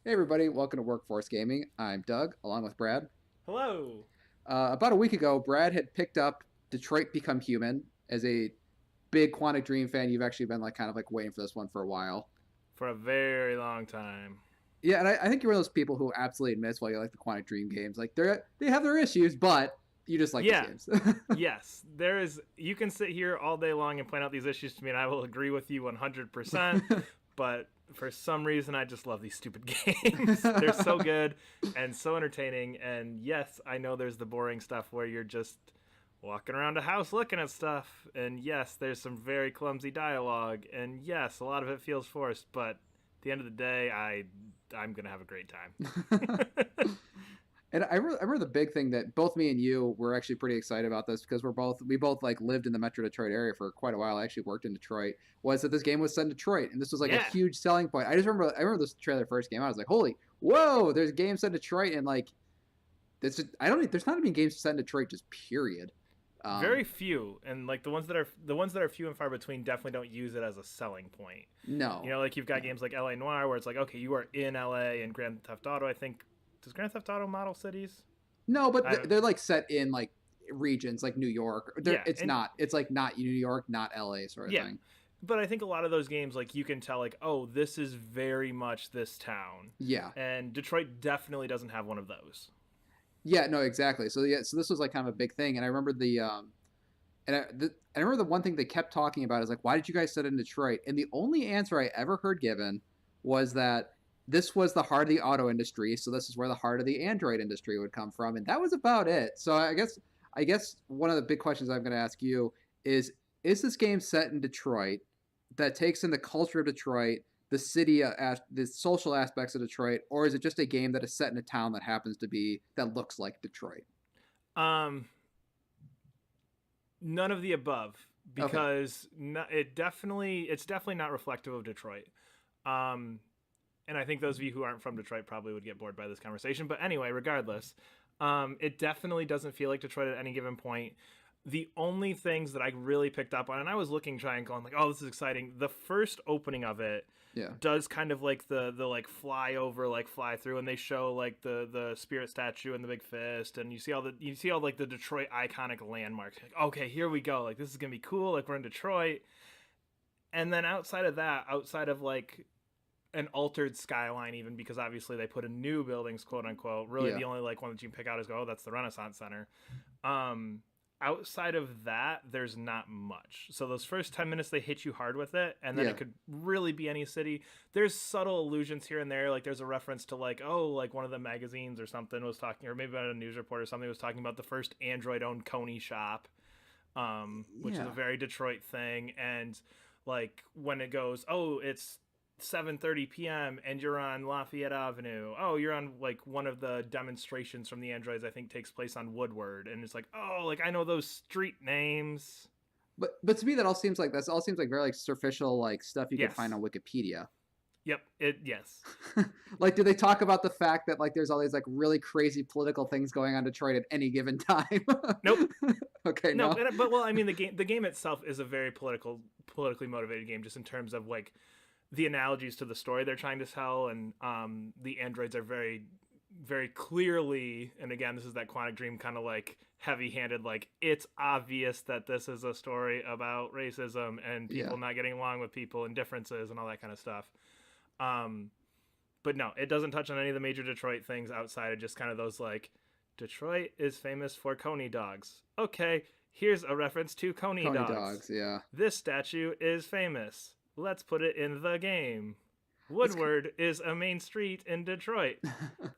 Hey everybody, welcome to Workforce Gaming. I'm Doug, along with Brad. Hello. About a week ago, Brad had picked up Detroit Become Human. As a big Quantic Dream fan, you've actually been kind of waiting for this one for a while. For a very long time. Yeah, and I think you're one of those people who absolutely admits why you like the Quantic Dream games. Like they have their issues, but you just like those Yeah. games. Yes. There is. You can sit here all day long and point out these issues to me, and I will agree with you 100%. But for some reason, I just love these stupid games. They're so good and so entertaining. And yes, I know there's the boring stuff where you're just walking around a house looking at stuff. And yes, there's some very clumsy dialogue. And yes, a lot of it feels forced. But at the end of the day, I'm gonna have a great time. And I remember the big thing that both me and you were actually pretty excited about this because we both like lived in the Metro Detroit area for quite a while. I actually worked in Detroit. Was that this game was set in Detroit, and this was like a Yeah. huge selling point. I remember this trailer first came out. I was like, holy, whoa! There's a game set in Detroit, and like there's not even games set in Detroit, just period. Very Um, few, and like the ones that are few and far between definitely don't use it as a selling point. no, Like you've got no, games like LA Noire where it's like, okay, you are in LA, and Grand Theft Auto. I think does Grand Theft Auto model cities? no, but I don't. they're like set in like regions like New York. Yeah, It's and not. It's like not New York, not LA sort of yeah, thing. but I think a lot of those games like you can tell like, oh, this is very much this town, Yeah, and Detroit definitely doesn't have one of those. yeah, no, exactly. So yeah, so this was like kind of a big thing, and I remember I remember the one thing they kept talking about is like, why did you guys set it in Detroit? And the only answer I ever heard given was that this was the heart of the auto industry, so this is where the heart of the Android industry would come from, and that was about it. So I guess one of the big questions I'm going to ask you is this game set in Detroit that takes in the culture of Detroit, the city, the social aspects of Detroit, or is it just a game that is set in a town that happens to be that looks like Detroit? Um, None of the above Okay, because it's definitely not reflective of Detroit. Um, and I think those of you who aren't from Detroit probably would get bored by this conversation. But anyway, regardless, it definitely doesn't feel like Detroit at any given point. The only things that I really picked up on, and I was looking, trying, going like, "Oh, this is exciting." The first opening of it yeah, does kind of like the like fly over, like fly through, and they show like the spirit statue and the big fist, and you see all like the Detroit iconic landmarks. Like, okay, here we go. Like this is gonna be cool. Like we're in Detroit, and then outside of that, outside of like an altered skyline, even because obviously they put in new buildings, quote unquote. Really, yeah, the only like one that you can pick out is go, oh, that's the Renaissance Center. Um, Outside of that, there's not much. So those first 10 minutes they hit you hard with it, and then it yeah. could really be any city. There's subtle allusions here and there, like there's a reference to like, oh, like one of the magazines or something was talking, or maybe a news report or something was talking about the first Android-owned Coney shop, which is a Yeah. very Detroit thing. And like when it goes, oh, it's 7:30 p.m. and you're on Lafayette Avenue. Oh, you're on like one of the demonstrations from the androids. I think takes place on Woodward, and it's like, oh, like I know those street names. But to me that all seems like very like superficial like stuff you could find Yes. on Wikipedia. Yep. It. Yes. Like do they talk about the fact that like there's all these like really crazy political things going on in Detroit at any given time? Nope. Okay, No. no. But well, I mean, the game itself is a very politically motivated game, just in terms of like the analogies to the story they're trying to tell, and the androids are very clearly, and again, this is that Quantic Dream kind of like heavy-handed, like it's obvious that this is a story about racism and Yeah. people not getting along with people and differences and all that kind of stuff. um but no, it doesn't touch on any of the major Detroit things outside of just kind of those like, Detroit is famous for Coney dogs. Okay, here's a reference to Coney Coney dogs. dogs, yeah. This statue is famous. Let's put it in the game. This Woodward is a main street in Detroit.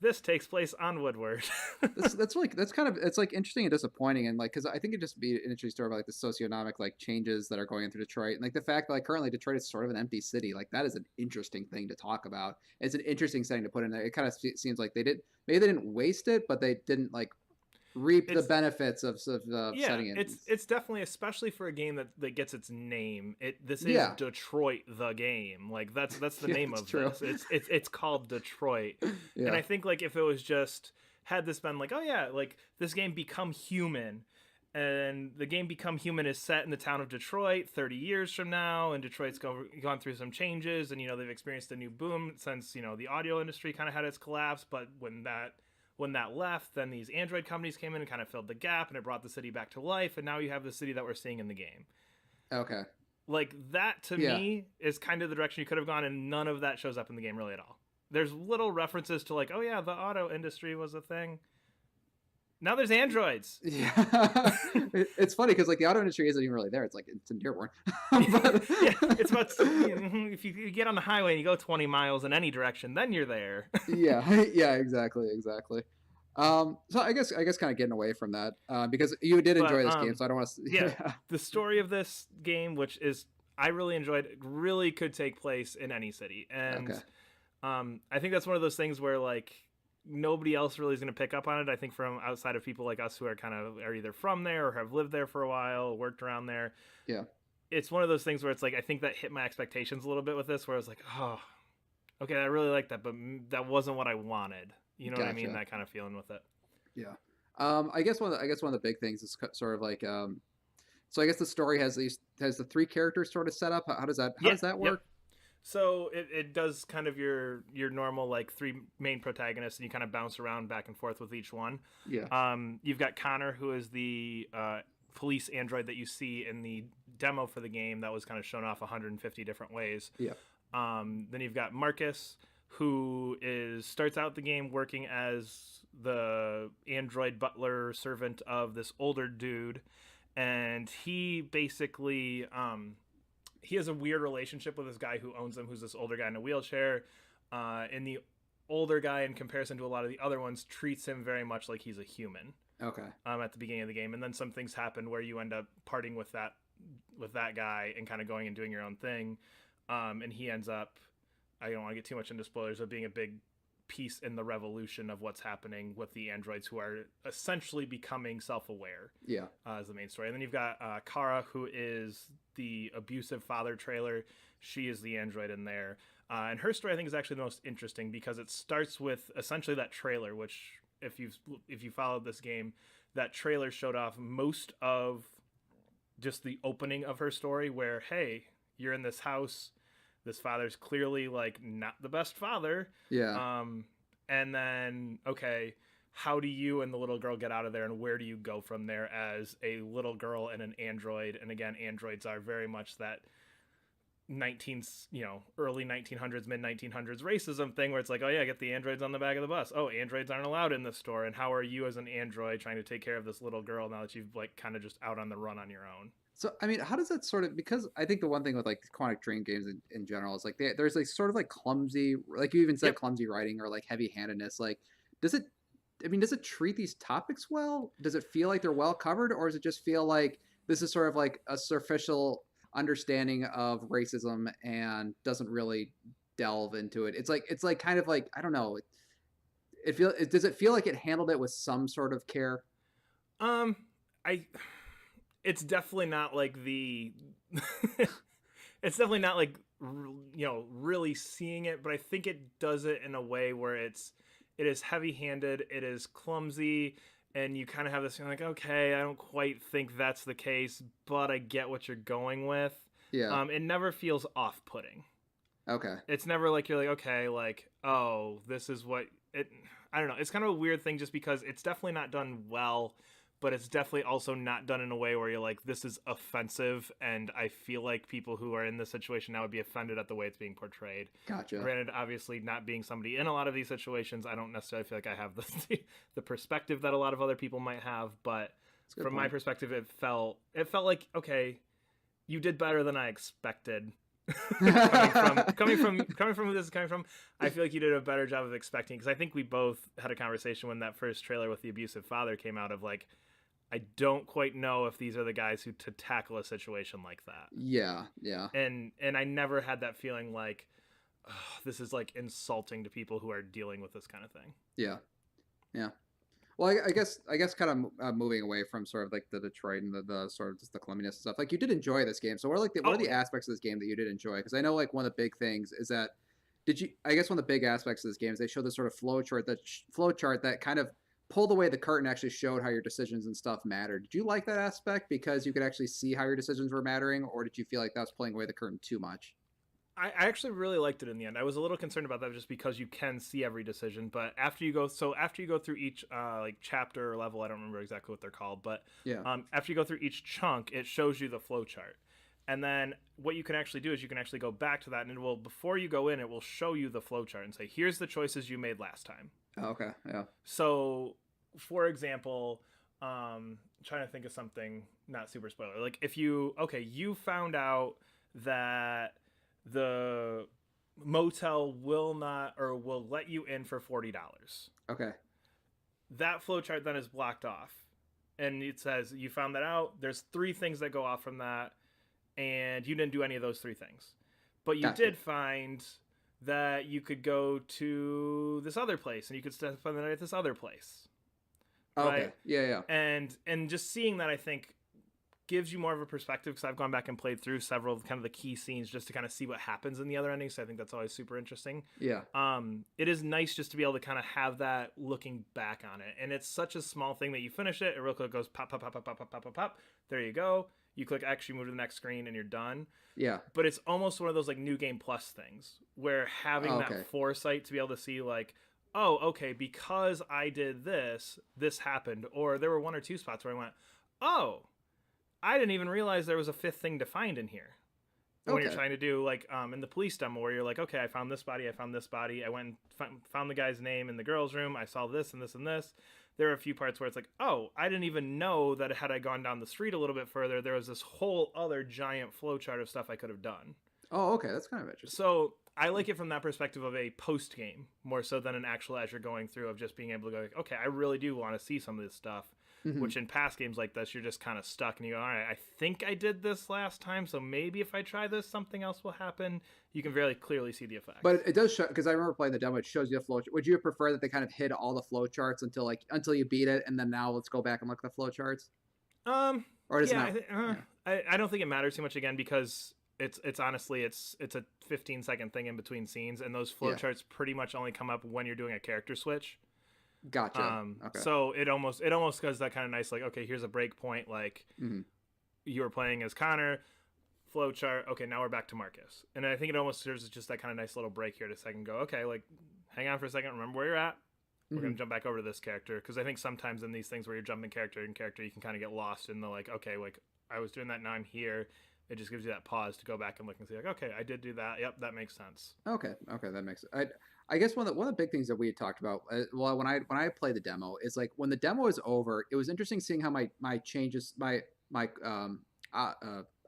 This takes place on Woodward. that's really that's kind of it's like interesting and disappointing and like because I think it just be an interesting story about like the socioeconomic like changes that are going through Detroit and like the fact that like currently Detroit is sort of an empty city like that is an interesting thing to talk about. It's an interesting setting to put in there. It kind of seems like they did maybe they didn't waste it but they didn't like reap the It's benefits of yeah, setting it. it's definitely, especially for a game that gets its name. This is Yeah, Detroit the game. Like that's the yeah, name it's of true. this. It's called Detroit. And I Yeah, think like if it was just had this been like, oh yeah, like this game Become Human, and the game Become Human is set in the town of Detroit 30 years from now, and Detroit's gone through some changes, and they've experienced a new boom since the audio industry kind of had its collapse. But when that left, then these Android companies came in and kind of filled the gap, and it brought the city back to life, and now you have the city that we're seeing in the game. Okay. Like, that to me is kind of the direction you could have gone, and none of that shows up in the game really at all. There's little references to like, oh yeah, the auto industry was a thing. Now there's androids. Yeah, it's funny because like the auto industry isn't even really there. It's like it's in Dearborn. But... yeah, it's about if you get on the highway and you go 20 miles in any direction, then you're there. yeah, exactly. So I guess kind of getting away from that because you did enjoy this game, so I don't want to. Yeah, the story of this game, which is I really enjoyed, really could take place in any city, and I think that's one of those things where like nobody else really is going to pick up on it. I think from outside of people like us who are either from there or have lived there for a while, worked around there. Yeah. It's one of those things where it's like, I think that hit my expectations a little bit with this, where I was like, oh, okay, I really like that, but that wasn't what I wanted. You know what I mean? That kind of feeling with it. Yeah. I guess one of the big things is sort of like, so I guess the story has the 3 characters sort of set up. How does that work? Yep. So it does kind of your normal like 3 main protagonists, and you kind of bounce around back and forth with each one. Yeah. You've got Connor, who is the police android that you see in the demo for the game that was kind of shown off 150 different ways. Yeah. Then you've got Marcus, who starts out the game working as the android butler servant of this older dude, and he basically he has a weird relationship with this guy who owns him, who's this older guy in a wheelchair. And the older guy, in comparison to a lot of the other ones, treats him very much like he's a human. Okay. At the beginning of the game, and then some things happen where you end up parting with that guy and kind of going and doing your own thing. And he ends up, I don't want to get too much into spoilers, but being a big piece in the revolution of what's happening with the androids, who are essentially becoming self-aware. Yeah. As the main story. And then you've got Kara, who is the abusive father trailer. She is the android in there. And her story, I think, is actually the most interesting because it starts with essentially that trailer, which if you followed this game, that trailer showed off most of just the opening of her story, where, hey, you're in this house. This father's clearly like not the best father. Yeah. And then, okay, how do you and the little girl get out of there, and where do you go from there as a little girl and an android? And again, androids are very much that early 1900s, mid 1900s racism thing, where it's like, oh yeah, get the androids on the back of the bus. Oh, androids aren't allowed in the store. And how are you as an android trying to take care of this little girl now that you've like kind of just out on the run on your own? So, I mean, how does that sort of, because I think the one thing with like Quantic Dream games in general is like there's like sort of like clumsy, like you even said, clumsy writing or like heavy handedness. Like, does it treat these topics well? Does it feel like they're well covered, or does it just feel like this is sort of like a superficial understanding of racism and doesn't really delve into it? It's like kind of like, I don't know. Does it feel like it handled it with some sort of care? It's definitely not like it's definitely not like, really seeing it, but I think it does it in a way where it is heavy-handed, it is clumsy, and you kind of have this feeling like, okay, I don't quite think that's the case, but I get what you're going with. Yeah. It never feels off-putting. Okay. It's never like you're like, okay, like, oh, this is what it. I don't know. It's kind of a weird thing just because it's definitely not done well, but it's definitely also not done in a way where you're like, this is offensive, and I feel like people who are in this situation now would be offended at the way it's being portrayed. Gotcha. Granted, obviously, not being somebody in a lot of these situations, I don't necessarily feel like I have the perspective that a lot of other people might have, but from my perspective, it felt like, okay, you did better than I expected. coming from who this is coming from, I feel like you did a better job of expecting, because I think we both had a conversation when that first trailer with the abusive father came out of like, I don't quite know if these are the guys who to tackle a situation like that. Yeah. And I never had that feeling like, oh, this is like insulting to people who are dealing with this kind of thing. Yeah. Well, I guess kind of moving away from sort of like the Detroit and the sort of just the clumsiness and stuff. Like, you did enjoy this game, so what are the aspects of this game that you did enjoy? Because I know like one of the big things is that I guess one of the big aspects of this game is they show this sort of flow chart that kind of pulled away the curtain actually showed how your decisions and stuff mattered. Did you like that aspect because you could actually see how your decisions were mattering, or did you feel like that was pulling away the curtain too much? I actually really liked it in the end. I was a little concerned about that just because you can see every decision, but after you go through each like chapter or level, I don't remember exactly what they're called, but Yeah. after you go through each chunk, it shows you the flow chart. And then what you can actually do is you can actually go back to that, and it will, before you go in, it will show you the flow chart and say, here's the choices you made last time. Oh, okay. Yeah. So, for example, trying to think of something not super spoiler. Like if you found out that the motel will not or will let you in for $40. Okay. That flowchart then is blocked off, and it says you found that out. There's 3 things that go off from that, and you didn't do any of those 3 things, but you Gotcha. did find that you could go to this other place and you could spend the night at this other place, Okay. right? Yeah. Yeah. And just seeing that, I think, gives you more of a perspective, because I've gone back and played through several of kind of the key scenes just to kind of see what happens in the other endings. So I think that's always super interesting. Yeah. It is nice just to be able to kind of have that looking back on it, and it's such a small thing that you finish it, it real quick goes pop pop pop pop pop pop pop pop pop. There you go. You click X, you move to the next screen, and you're done. Yeah. But it's almost one of those like new game plus things where having Okay. that foresight to be able to see like, oh, okay, because I did this, this happened. Or there were 1 or 2 spots where I went, oh, I didn't even realize there was a 5th thing to find in here. When you're trying to do like in the police demo where you're like, okay, I found this body, I went and found the guy's name in the girl's room, I saw this and this and this. There are a few parts where it's like, oh, I didn't even know that had I gone down the street a little bit further, there was this whole other giant flowchart of stuff I could have done. Oh, okay. That's kind of interesting. So I like it from that perspective of a post game more so than an actual as you're going through, of just being able to go like, okay, I really do want to see some of this stuff. Mm-hmm. Which in past games like this, you're just kind of stuck and you go, all right, I think I did this last time, so maybe if I try this, something else will happen. You can very clearly see the effects. But it does show, because I remember playing the demo. It shows you the flow. Would you prefer that they kind of hid all the flow charts until you beat it, and then now let's go back and look at the flow charts? Or does Yeah, it not? I don't think it matters too much again, because it's honestly it's a 15-second thing in between scenes, and those flow charts pretty much only come up when you're doing a character switch. Gotcha. Okay. So it almost goes that kind of nice, like, okay, here's a break point, like you were playing as Connor, flowchart, okay, now we're back to Marcus. And I think it almost serves as just that kind of nice little break here to second go, okay, like hang on for a second, remember where you're at. We're gonna jump back over to this character, because I think sometimes in these things where you're jumping character and character, you can kind of get lost in the like, okay, like I was doing that, now I'm here. It just gives you that pause to go back and look and see, like, okay, I did do that. Yep, that makes sense. Okay, that makes it. I guess one of the big things that we had talked about, well, when I played the demo, is like when the demo is over, it was interesting seeing how my changes, my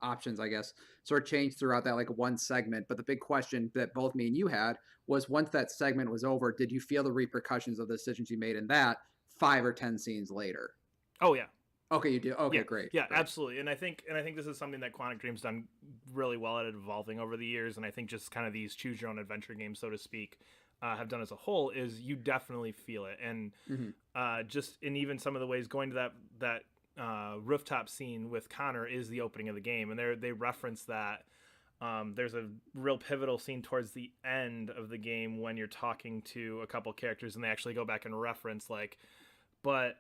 options, I guess, sort of changed throughout that like one segment. But the big question that both me and you had was, once that segment was over, did you feel the repercussions of the decisions you made in that 5 or 10 scenes later? Oh yeah. Okay, you do. Okay, yeah, great. Yeah, great. absolutely. And I think this is something that Quantic Dream's done really well at evolving over the years. And I think just kind of these choose your own adventure games, so to speak, have done as a whole, is you definitely feel it. And just in even some of the ways, going to that rooftop scene with Connor is the opening of the game, and they reference that. There's a real pivotal scene towards the end of the game when you're talking to a couple characters, and they actually go back and reference like, but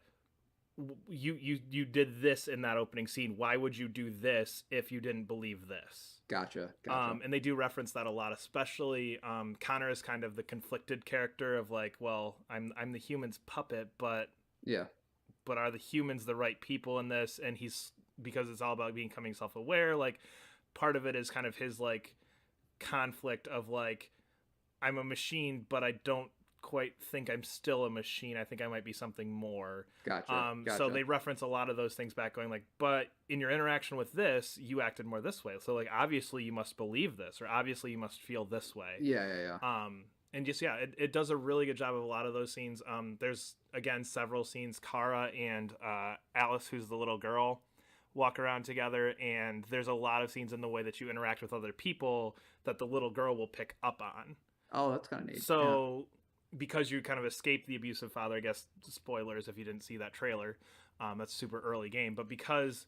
you did this in that opening scene. Why would you do this if you didn't believe this? Gotcha. And they do reference that a lot, especially Connor is kind of the conflicted character of like, well, I'm the human's puppet, but are the humans the right people in this? And he's, because it's all about becoming self-aware, like part of it is kind of his like conflict of like, I'm a machine, but I don't quite think I'm still a machine. I think I might be something more. Gotcha. So they reference a lot of those things back, going like, but in your interaction with this, you acted more this way. So like, obviously you must believe this, or obviously you must feel this way. Yeah. And just, it does a really good job of a lot of those scenes. There's, again, several scenes, Kara and Alice, who's the little girl, walk around together, and there's a lot of scenes in the way that you interact with other people that the little girl will pick up on. Oh, that's kind of neat. So because you kind of escape the abusive father, I guess, spoilers if you didn't see that trailer, that's a super early game, but because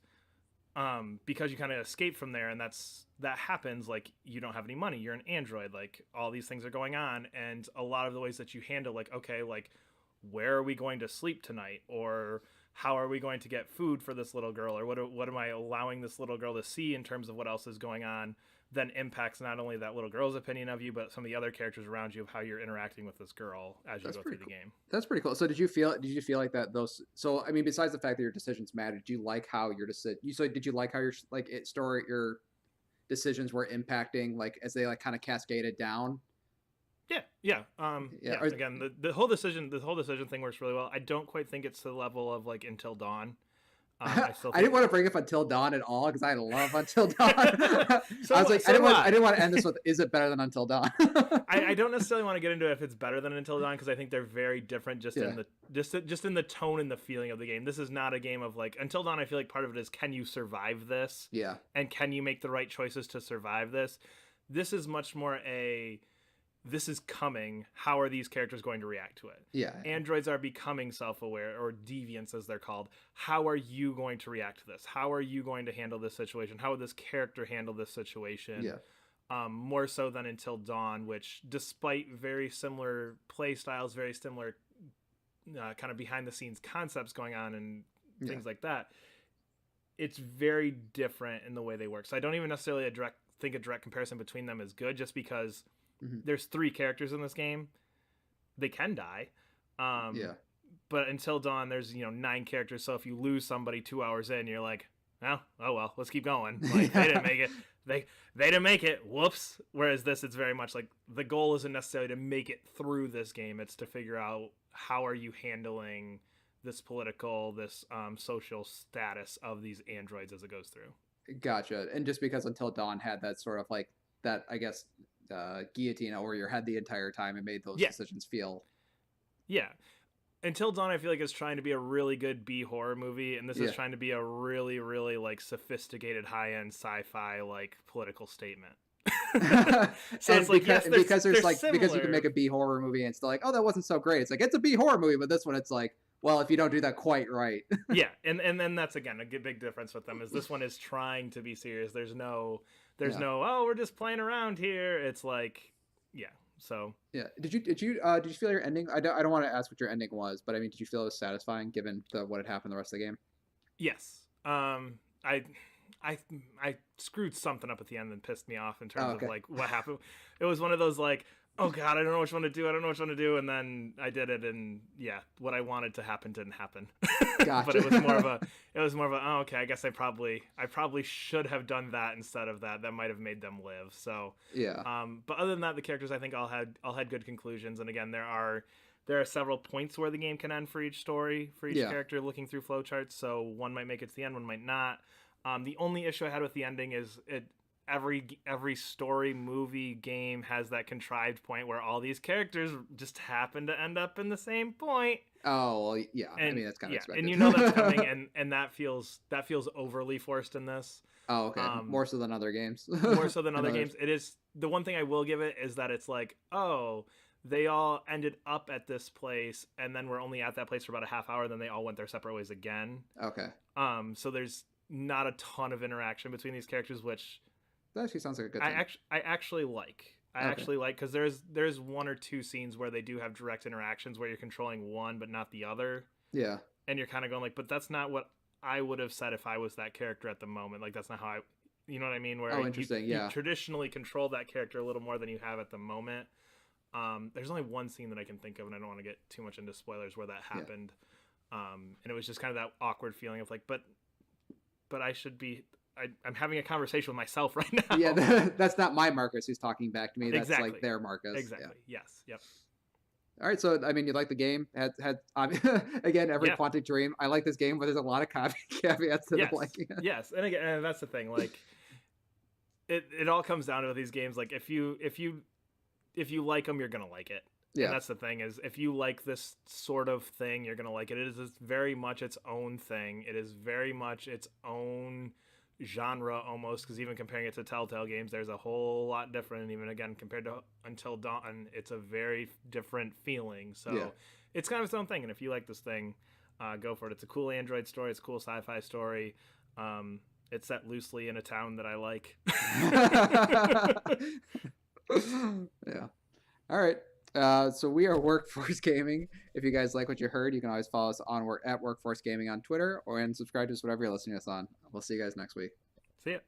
you kind of escape from there, and that happens, like, you don't have any money, you're an android, like all these things are going on, and a lot of the ways that you handle, like, okay, like where are we going to sleep tonight, or how are we going to get food for this little girl, or what am I allowing this little girl to see in terms of what else is going on, then impacts not only that little girl's opinion of you, but some of the other characters around you, of how you're interacting with this girl as you go through the game. That's pretty cool. So did you feel like that those? So I mean, besides the fact that your decisions matter, did you like how your did you like how your your decisions were impacting, like, as they like kind of cascaded down? Yeah. Again, the whole decision thing works really well. I don't quite think it's to the level of like Until Dawn. I didn't want to bring up Until Dawn at all because I love Until Dawn. I was like, I didn't want to end this with, is it better than Until Dawn? I don't necessarily want to get into if it's better than Until Dawn, because I think they're very different in the tone and the feeling of the game. This is not a game of like Until Dawn. I feel like part of it is, can you survive this? Yeah. And can you make the right choices to survive this? This is much more this is coming. How are these characters going to react to it? Yeah. Androids are becoming self-aware, or deviants as they're called. How are you going to react to this? How are you going to handle this situation? How would this character handle this situation? Yeah. More so than Until Dawn, which, despite very similar play styles, very similar kind of behind the scenes concepts going on and things like that, it's very different in the way they work. So I don't even necessarily think a direct comparison between them is good, just because there's 3 characters in this game. They can die. But Until Dawn, there's 9 characters. So if you lose somebody 2 hours in, you're like, oh well, let's keep going. Like, they didn't make it. They didn't make it. Whoops. Whereas this, it's very much like the goal isn't necessarily to make it through this game. It's to figure out how are you handling this political, this social status of these androids as it goes through. Gotcha. And just because Until Dawn had that sort of like that, I guess, guillotine over your head the entire time, and made those decisions feel. Yeah. Until Dawn, I feel like, is trying to be a really good B horror movie, and this is trying to be a really, really like sophisticated, high-end sci-fi like political statement. So it's like, because you can make a B horror movie and it's still like, oh, that wasn't so great. It's like, it's a B horror movie, but this one, it's like, well, if you don't do that quite right. Yeah, and then that's, again, a big difference with them, is this one is trying to be serious. There's no oh, we're just playing around here. It's like, so did you feel your ending? I don't want to ask what your ending was, but I mean, did you feel it was satisfying given what had happened the rest of the game? Yes. I screwed something up at the end and pissed me off in terms of like what happened. It was one of those like, oh god, I don't know which one to do. And then I did it, and what I wanted to happen didn't happen. Gotcha. But it was more of a oh, okay, I guess I probably should have done that instead of that. That might have made them live. So but other than that, the characters, I think, all had good conclusions. And again, there are several points where the game can end for each story, for each character, looking through flowcharts. So one might make it to the end, one might not. The only issue I had with the ending is every story, movie, game has that contrived point where all these characters just happen to end up in the same point. Oh, well, yeah. And, I mean, that's kind of expected. And that's coming, and that feels overly forced in this. Oh, okay. More so than other games. More so than other games. It is, the one thing I will give it is that it's like, oh, they all ended up at this place, and then we're only at that place for about a half hour, then they all went their separate ways again. Okay. So there's not a ton of interaction between these characters, which that actually sounds like a good thing. I actually like. Because there's 1 or 2 scenes where they do have direct interactions where you're controlling one but not the other. Yeah. And you're kind of going like, but that's not what I would have said if I was that character at the moment. Like, that's not how you know what I mean? Where interesting. You traditionally control that character a little more than you have at the moment. There's only one scene that I can think of, and I don't want to get too much into spoilers, where that happened. And it was just kind of that awkward feeling of like, but I should be. I'm having a conversation with myself right now. Yeah, that's not my Marcus who's talking back to me. That's like their Marcus. Exactly. Yeah. Yes. Yep. All right. So, I mean, you like the game? Had again, every Quantic Dream. I like this game, but there's a lot of caveats to the liking it. Yes, and again, and that's the thing. Like, it all comes down to these games. Like, if you like them, you're gonna like it. Yeah. And that's the thing, is if you like this sort of thing, you're gonna like it. It is very much its own thing. It is very much its own genre almost, because even comparing it to Telltale games, there's a whole lot different. And even again, compared to Until Dawn, it's a very different feeling. So it's kind of its own thing. And if you like this thing, go for it. It's a cool Android story. It's a cool sci-fi story. It's set loosely in a town that I like. Yeah. All right. So we are Workforce Gaming. If you guys like what you heard, you can always follow us on at Workforce Gaming on Twitter, and subscribe to us whatever you're listening to us on. We'll see you guys next week. See ya.